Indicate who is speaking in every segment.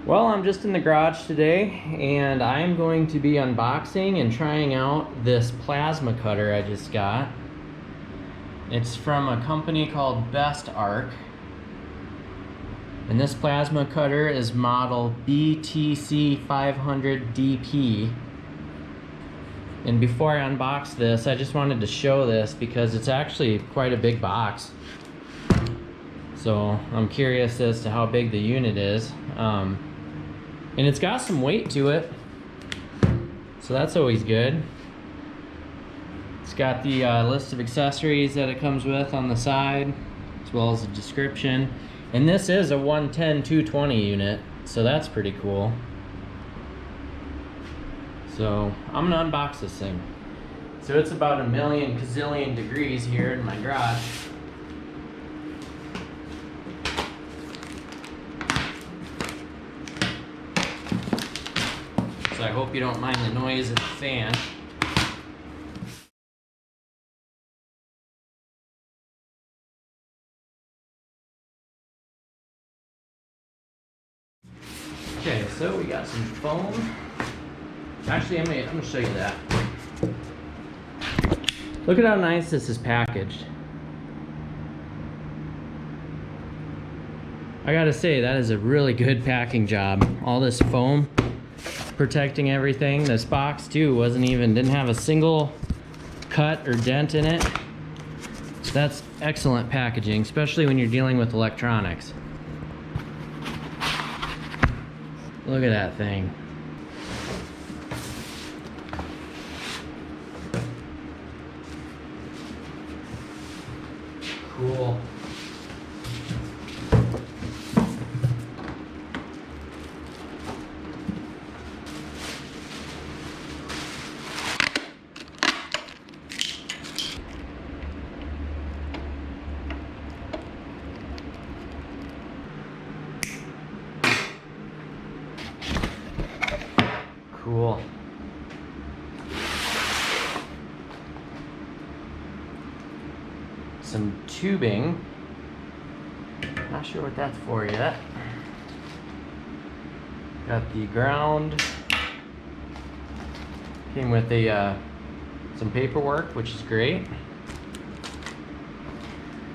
Speaker 1: Well, I'm just in the garage today and I'm going to be unboxing and trying out this plasma cutter I just got. It's from a company called Bestarc. And this plasma cutter is model BTC500DP. And before I unbox this, I just wanted to show this because it's actually quite a big box. So I'm curious as to how big the unit is. And it's got some weight to it, so that's always good. It's got the list of accessories that it comes with on the side, as well as a description. And this is a 110-220 unit, so that's pretty cool. So I'm gonna unbox this thing. So it's about a million gazillion degrees here in my garage. So I hope you don't mind the noise of the fan. Okay, so we got some foam. Actually, I'm gonna show you that. Look at how nice this is packaged. I gotta say, that is a really good packing job. All this foam protecting everything. This box too didn't have a single cut or dent in it. That's excellent packaging, especially when you're dealing with electronics. Look at that thing. Cool. Cool. Some tubing. Not sure what that's for yet. Got the ground. Came with some paperwork, which is great.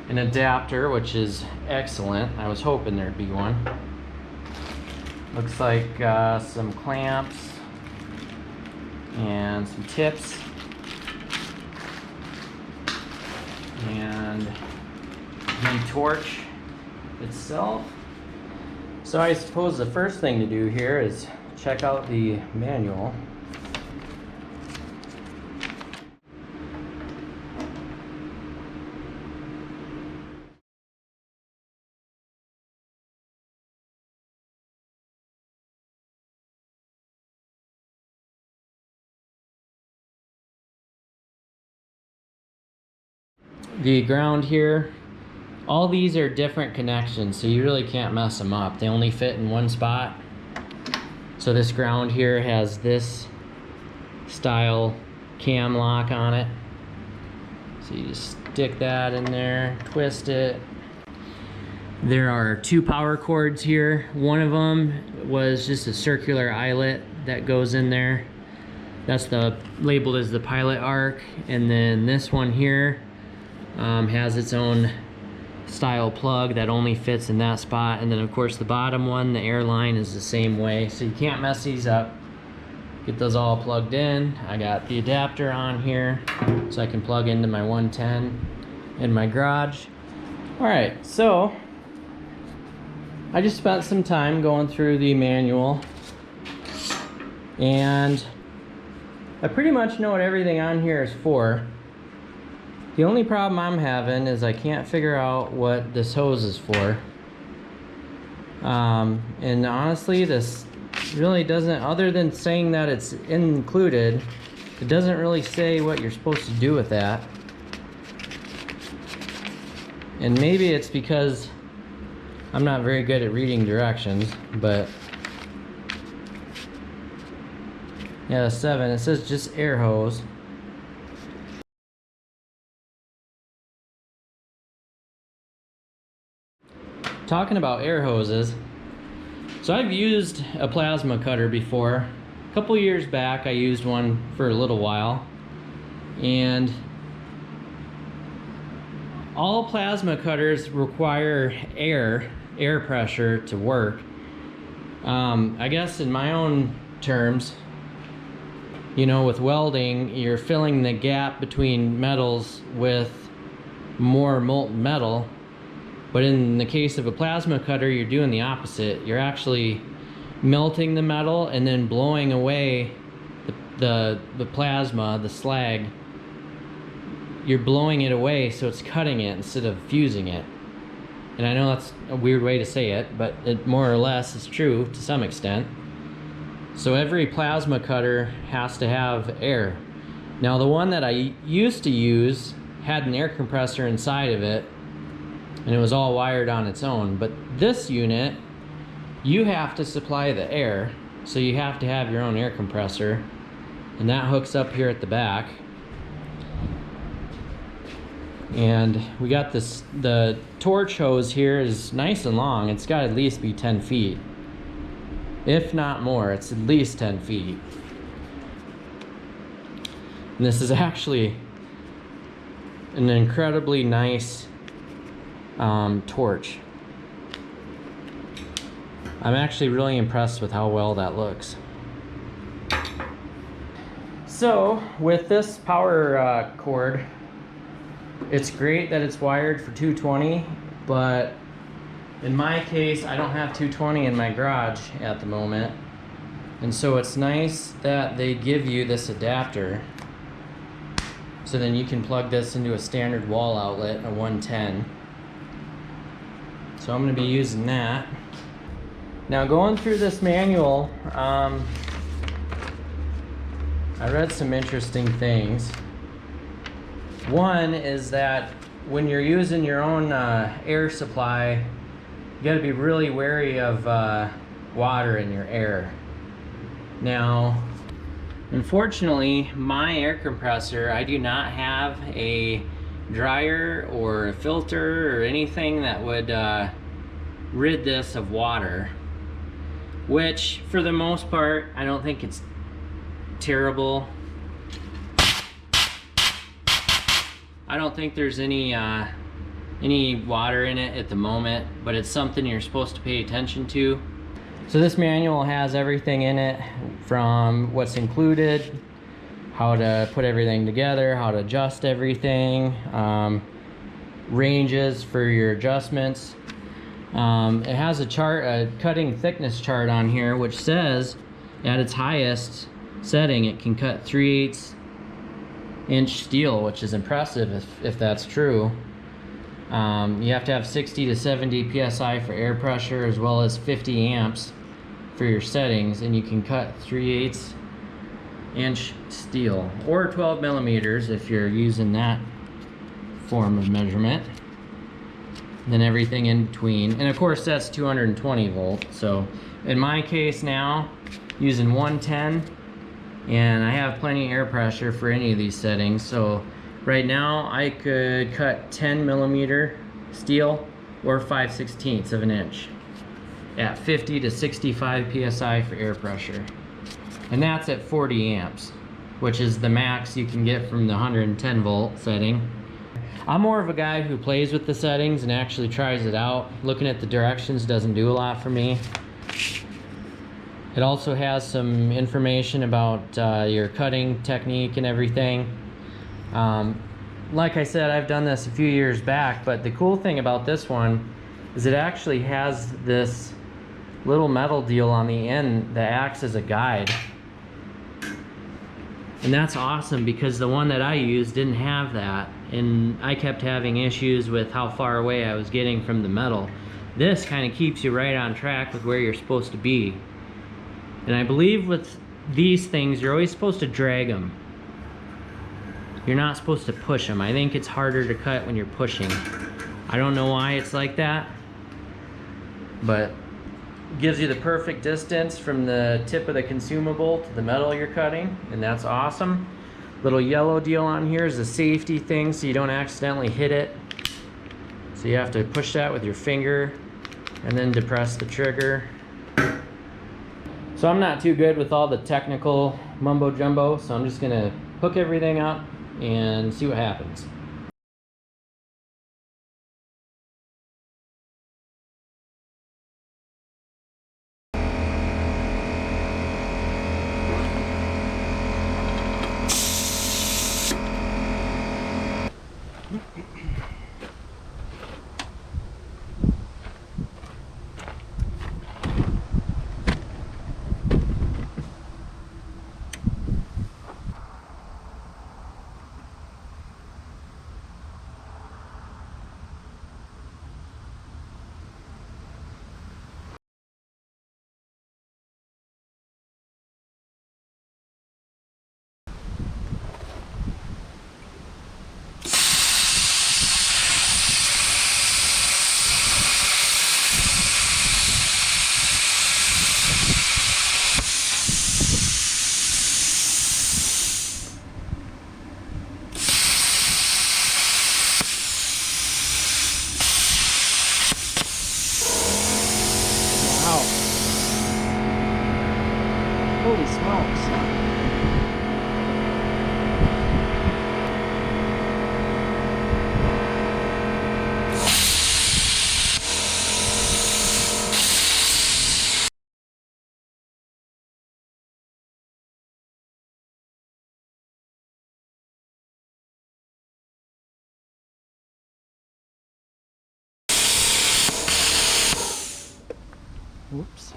Speaker 1: An adapter, which is excellent. I was hoping there'd be one. Looks like some clamps and some tips and the torch itself. So I suppose the first thing to do here is check out the manual. The ground here, all these are different connections, so you really can't mess them up. They only fit in one spot. So this ground here has this style cam lock on it. So you just stick that in there, twist it. There are two power cords here. One of them was just a circular eyelet that goes in there. That's labeled as the pilot arc. And then this one here has its own style plug that only fits in that spot. And then of course the bottom one, the air line, is the same way, so you can't mess these up. Get those all plugged in. I got the adapter on here so I can plug into my 110 in my garage. All right, so I just spent some time going through the manual and I pretty much know what everything on here is for. The only problem I'm having is I can't figure out what this hose is for. And honestly, this really doesn't, other than saying that it's included, it doesn't really say what you're supposed to do with that. And maybe it's because I'm not very good at reading directions, but yeah, 7, it says just air hose. Talking about air hoses, So I've used a plasma cutter before. A couple years back I used one for a little while, and all plasma cutters require air pressure to work. I guess in my own terms, you know, with welding, you're filling the gap between metals with more molten metal. But in the case of a plasma cutter, you're doing the opposite. You're actually melting the metal and then blowing away the plasma, the slag. You're blowing it away, so it's cutting it instead of fusing it. And I know that's a weird way to say it, but it more or less is true to some extent. So every plasma cutter has to have air. Now the one that I used to use had an air compressor inside of it, and it was all wired on its own. But this unit, you have to supply the air, so you have to have your own air compressor, and that hooks up here at the back. And we got this, the torch hose here is nice and long. It's got to at least be 10 feet. If not more, it's at least 10 feet. And this is actually an incredibly nice torch. I'm actually really impressed with how well that looks. So with this power cord, it's great that it's wired for 220, but in my case, I don't have 220 in my garage at the moment. And so it's nice that they give you this adapter. So then you can plug this into a standard wall outlet, a 110. So I'm going to be using that. Now going through this manual, I read some interesting things. One is that when you're using your own air supply, you got to be really wary of water in your air. Now, unfortunately, my air compressor, I do not have a dryer or a filter or anything that would rid this of water, which for the most part, I don't think it's terrible. I don't think there's any water in it at the moment, but it's something you're supposed to pay attention to. So this manual has everything in it, from what's included, how to put everything together, how to adjust everything, ranges for your adjustments. It has a chart, a cutting thickness chart on here, which says at its highest setting it can cut 3/8 inch steel, which is impressive if that's true. You have to have 60 to 70 psi for air pressure, as well as 50 amps for your settings, and you can cut 3/8 inch steel, or 12 millimeters if you're using that form of measurement. Then everything in between, and of course that's 220 volt. So in my case now, using 110, and I have plenty of air pressure for any of these settings. So right now I could cut 10 millimeter steel or 5/16 of an inch at 50 to 65 psi for air pressure, and that's at 40 amps, which is the max you can get from the 110 volt setting. I'm more of a guy who plays with the settings and actually tries it out. Looking at the directions doesn't do a lot for me. It also has some information about your cutting technique and everything. Like I said, I've done this a few years back, but the cool thing about this one is it actually has this little metal deal on the end that acts as a guide. And that's awesome, because the one that I used didn't have that, and I kept having issues with how far away I was getting from the metal. This kind of keeps you right on track with where you're supposed to be. And I believe with these things, you're always supposed to drag them. You're not supposed to push them. I think it's harder to cut when you're pushing. I don't know why it's like that, but it gives you the perfect distance from the tip of the consumable to the metal you're cutting, and that's awesome. Little yellow deal on here is a safety thing so you don't accidentally hit it. So you have to push that with your finger and then depress the trigger. So I'm not too good with all the technical mumbo jumbo, so I'm just gonna hook everything up and see what happens. Holy smokes. Whoops.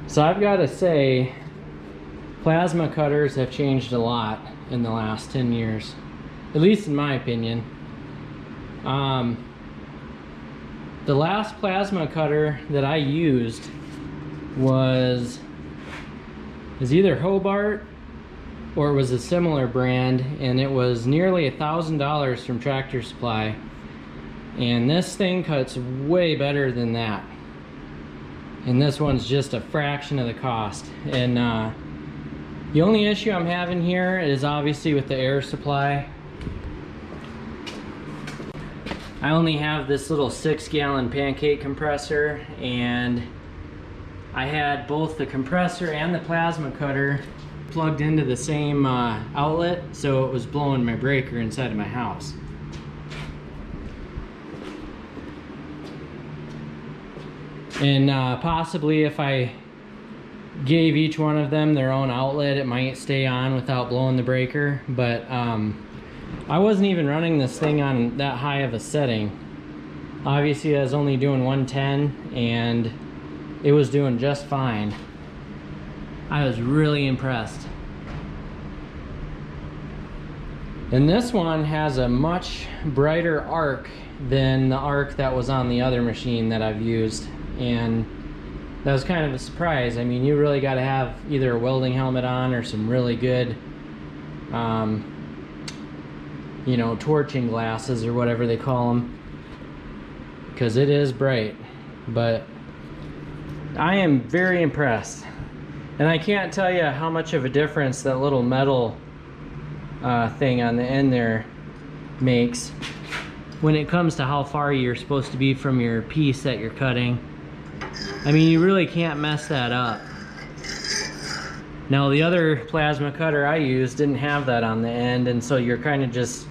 Speaker 1: So I've got to say, plasma cutters have changed a lot in the last 10 years, at least in my opinion. The last plasma cutter that I used was either Hobart or it was a similar brand, and it was nearly $1,000 from Tractor Supply, and this thing cuts way better than that. And this one's just a fraction of the cost. And the only issue I'm having here is obviously with the air supply. I only have this little 6-gallon pancake compressor, and I had both the compressor and the plasma cutter plugged into the same outlet, so it was blowing my breaker inside of my house. And possibly if I gave each one of them their own outlet, it might stay on without blowing the breaker. But I wasn't even running this thing on that high of a setting. Obviously I was only doing 110 and it was doing just fine. I was really impressed. And this one has a much brighter arc than the arc that was on the other machine that I've used. And that was kind of a surprise. I mean, you really got to have either a welding helmet on or some really good, you know, torching glasses or whatever they call them, because it is bright. But I am very impressed. And I can't tell you how much of a difference that little metal thing on the end there makes when it comes to how far you're supposed to be from your piece that you're cutting. I mean, you really can't mess that up. Now, the other plasma cutter I used didn't have that on the end, and so you're kind of just,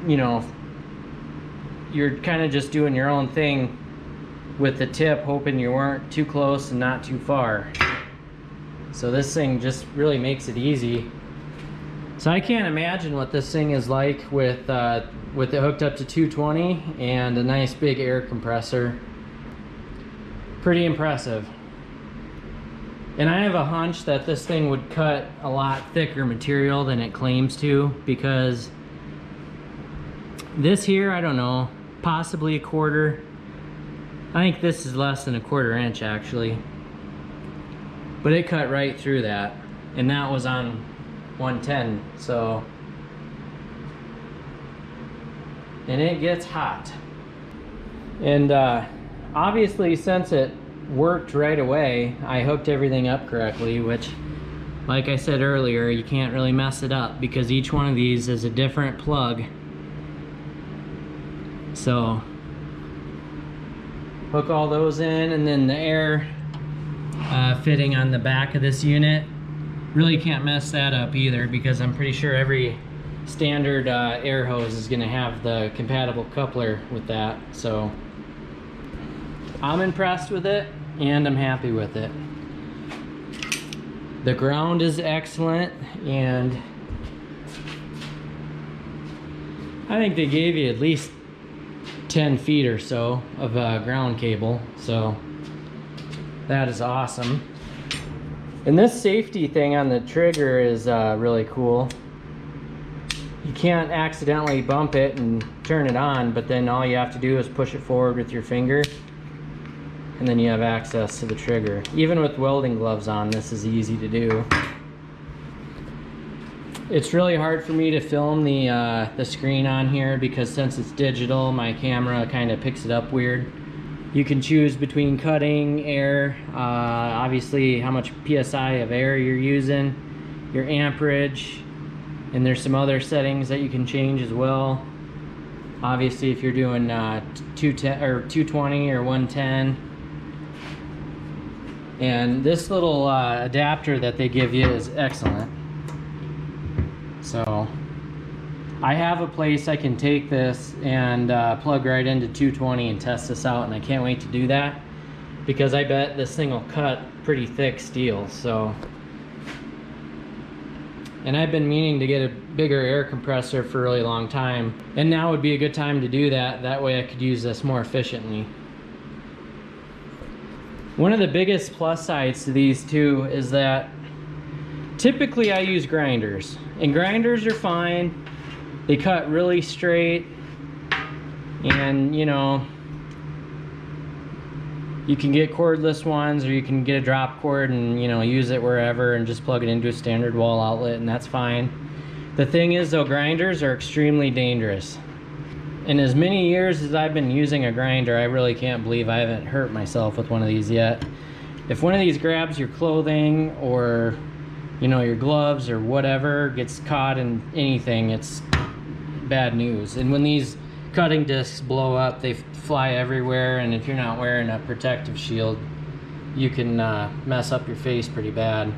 Speaker 1: you know, you're kind of just doing your own thing with the tip, hoping you weren't too close and not too far. So this thing just really makes it easy. So I can't imagine what this thing is like with it hooked up to 220 and a nice big air compressor. Pretty impressive. And I have a hunch that this thing would cut a lot thicker material than it claims to, because this here, I don't know, possibly a quarter. I think this is less than a 1/4 inch actually. But it cut right through that. And that was on 110, so. And it gets hot. And obviously, since it worked right away, I hooked everything up correctly, which, like I said earlier, you can't really mess it up because each one of these is a different plug. So hook all those in, and then the air fitting on the back of this unit, really can't mess that up either, because I'm pretty sure every standard air hose is going to have the compatible coupler with that. So I'm impressed with it and I'm happy with it. The ground is excellent, and I think they gave you at least 10 feet or so of ground cable, so that is awesome. And this safety thing on the trigger is really cool. You can't accidentally bump it and turn it on, but then all you have to do is push it forward with your finger, and then you have access to the trigger. Even with welding gloves on, this is easy to do. It's really hard for me to film the screen on here, because since it's digital, my camera kind of picks it up weird. You can choose between cutting, air, obviously how much PSI of air you're using, your amperage, and there's some other settings that you can change as well. Obviously if you're doing 210 or 220 or 110. And this little adapter that they give you is excellent. So I have a place I can take this and plug right into 220 and test this out, and I can't wait to do that, because I bet this thing will cut pretty thick steel. So, and I've been meaning to get a bigger air compressor for a really long time, and now would be a good time to do that. That way I could use this more efficiently. One of the biggest plus sides to these two is that typically I use grinders, and grinders are fine. They cut really straight, and you know, you can get cordless ones, or you can get a drop cord and, you know, use it wherever and just plug it into a standard wall outlet, and that's fine. The thing is though, grinders are extremely dangerous. In as many years as I've been using a grinder, I really can't believe I haven't hurt myself with one of these yet. If one of these grabs your clothing, or you know, your gloves or whatever, gets caught in anything, it's bad news. And when these cutting discs blow up, they fly everywhere, and if you're not wearing a protective shield, you can mess up your face pretty bad.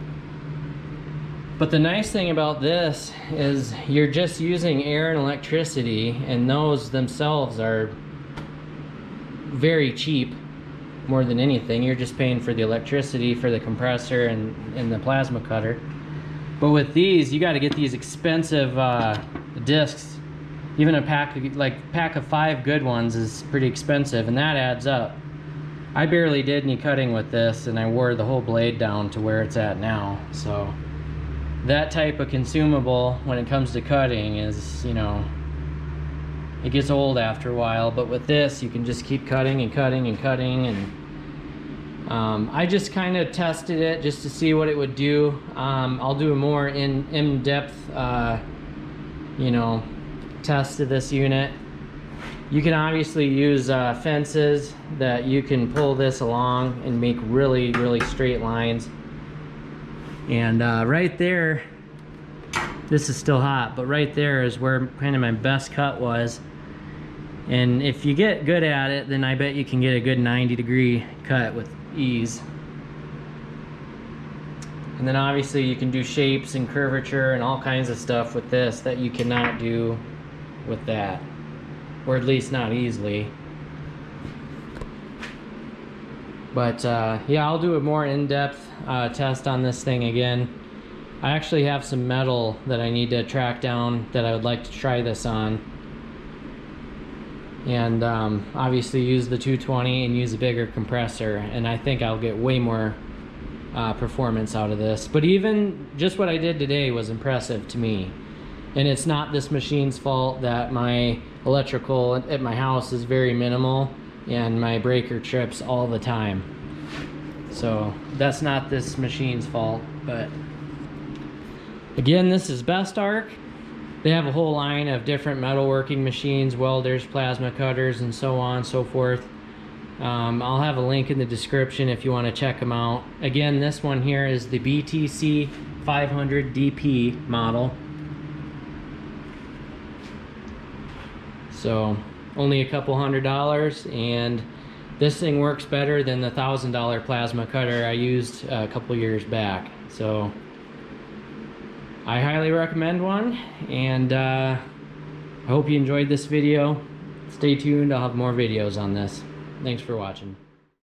Speaker 1: But the nice thing about this is you're just using air and electricity, and those themselves are very cheap. More than anything, you're just paying for the electricity for the compressor and the plasma cutter. But with these, you got to get these expensive discs. Even a pack of 5 good ones is pretty expensive, and that adds up. I barely did any cutting with this, and I wore the whole blade down to where it's at now. So that type of consumable, when it comes to cutting, is, you know, it gets old after a while. But with this, you can just keep cutting and cutting and cutting. And I just kind of tested it just to see what it would do. I'll do a more in-depth, you know, test of this unit. You can obviously use fences that you can pull this along and make really, really straight lines. And right there, this is still hot, but right there is where kind of my best cut was. And if you get good at it, then I bet you can get a good 90-degree cut with ease. And then obviously you can do shapes and curvature and all kinds of stuff with this that you cannot do with that. or at least not easily. But yeah, I'll do a more in-depth test on this thing again. I actually have some metal that I need to track down that I would like to try this on. And obviously use the 220 and use a bigger compressor, and I think I'll get way more performance out of this. But even just what I did today was impressive to me. And it's not this machine's fault that my electrical at my house is very minimal and my breaker trips all the time. So that's not this machine's fault. But again, this is Bestarc. They have a whole line of different metalworking machines, welders, plasma cutters, and so on and so forth. I'll have a link in the description if you want to check them out. Again, this one here is the BTC500DP model. So only a couple $100, and this thing works better than the $1,000 plasma cutter I used a couple years back. So I highly recommend one, and I hope you enjoyed this video. Stay tuned, I'll have more videos on this. Thanks for watching.